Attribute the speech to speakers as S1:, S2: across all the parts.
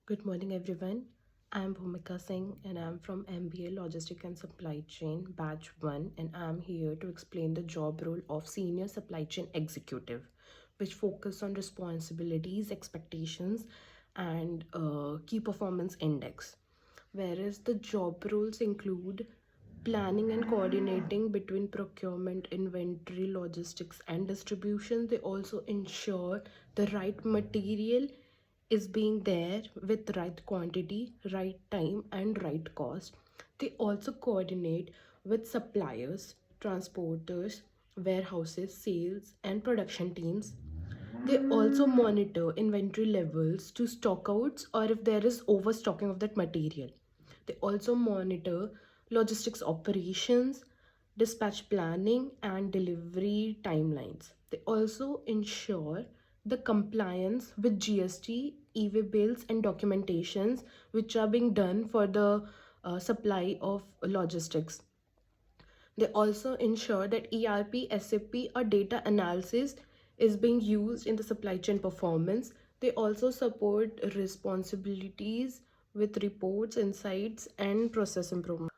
S1: Good morning, everyone. I'm Bhumika Singh and I'm from MBA Logistics and Supply Chain, Batch 1, and I'm here to explain the job role of Senior Supply Chain Executive, which focus on responsibilities, expectations, and key performance index. Whereas the job roles include planning and coordinating between procurement, inventory, logistics, and distribution. They also ensure the right material is being there with right quantity, right time, and right cost. They also coordinate with suppliers, transporters, warehouses, sales, and production teams. They also monitor inventory levels to stockouts or if there is overstocking of that material. They also monitor logistics operations, dispatch planning, and delivery timelines. They also ensure the compliance with GST, e-way bills, and documentations which are being done for the supply of logistics. They also ensure that ERP, SAP, or data analysis is being used in the supply chain performance. They also support responsibilities with reports, insights, and process improvement.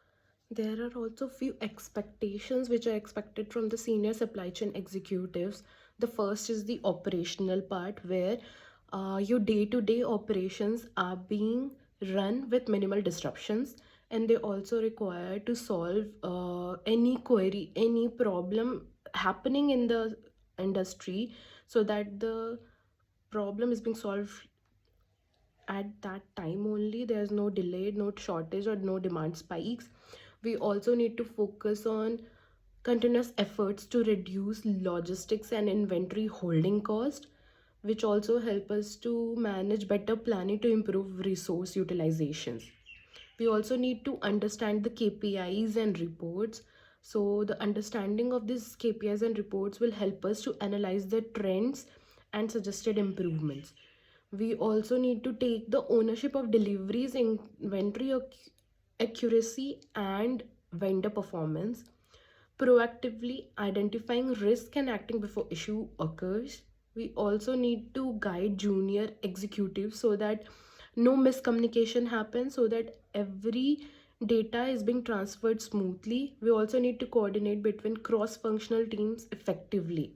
S1: There are also few expectations which are expected from the senior supply chain executives. The first is the operational part where your day-to-day operations are being run with minimal disruptions, and they also require to solve any query, any problem happening in the industry so that the problem is being solved at that time only. There's no delay, no shortage, or no demand spikes. We also need to focus on continuous efforts to reduce logistics and inventory holding cost, which also help us to manage better planning to improve resource utilizations. We also need to understand the KPIs and reports. So the understanding of these KPIs and reports will help us to analyze the trends and suggested improvements. We also need to take the ownership of deliveries, inventory accuracy, and vendor performance, proactively identifying risk and acting before issue occurs. We also need to guide junior executives so that no miscommunication happens, so that every data is being transferred smoothly. We also need to coordinate between cross functional teams effectively.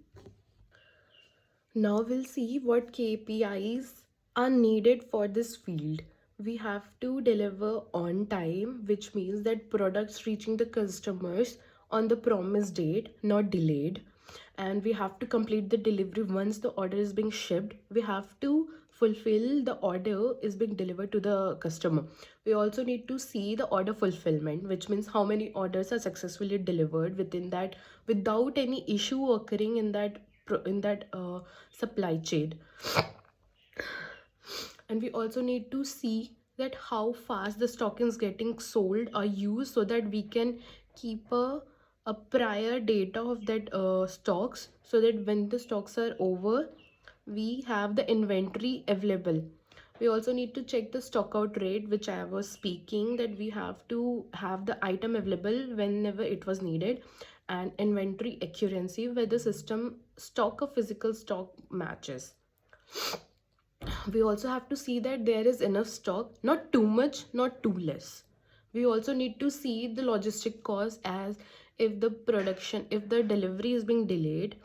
S1: Now we'll see what KPIs are needed for this field. We have to deliver on time, which means that products reaching the customers on the promised date, not delayed. And we have to complete the delivery once the order is being shipped. We have to fulfill the order is being delivered to the customer. We also need to see the order fulfillment, which means how many orders are successfully delivered within that without any issue occurring in that supply chain. And we also need to see that how fast the stock is getting sold or used so that we can keep a prior data of that stocks, so that when the stocks are over we have the inventory available. We also need to check the stock out rate, which I was speaking, that we have to have the item available whenever it was needed, and inventory accuracy where the system stock of physical stock matches. We also have to see that there is enough stock, not too much, not too less. We also need to see the logistic cost, as if the delivery is being delayed,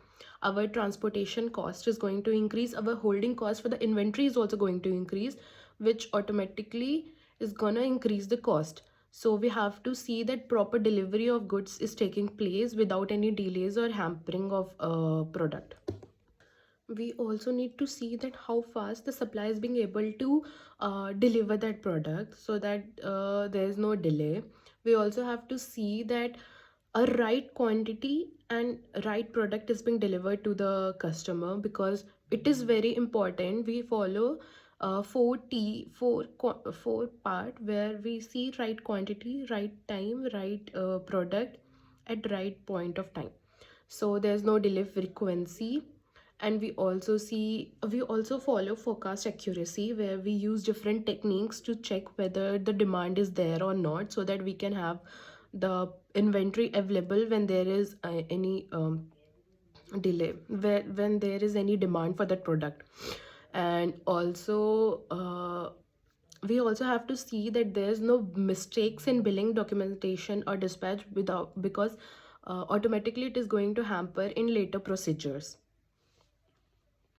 S1: our transportation cost is going to increase, our holding cost for the inventory is also going to increase, which automatically is gonna increase the cost. So we have to see that proper delivery of goods is taking place without any delays or hampering of product. We also need to see that how fast the supply is being able to deliver that product so that there is no delay. We also have to see that a right quantity and right product is being delivered to the customer, because it is very important we follow 4 part where we see right quantity, right time, right product at right point of time, so there's no delay frequency. And we also follow forecast accuracy, where we use different techniques to check whether the demand is there or not, so that we can have the inventory available when there is any delay, when there is any demand for that product. And also We also have to see that there's no mistakes in billing documentation or dispatch without, because automatically it is going to hamper in later procedures.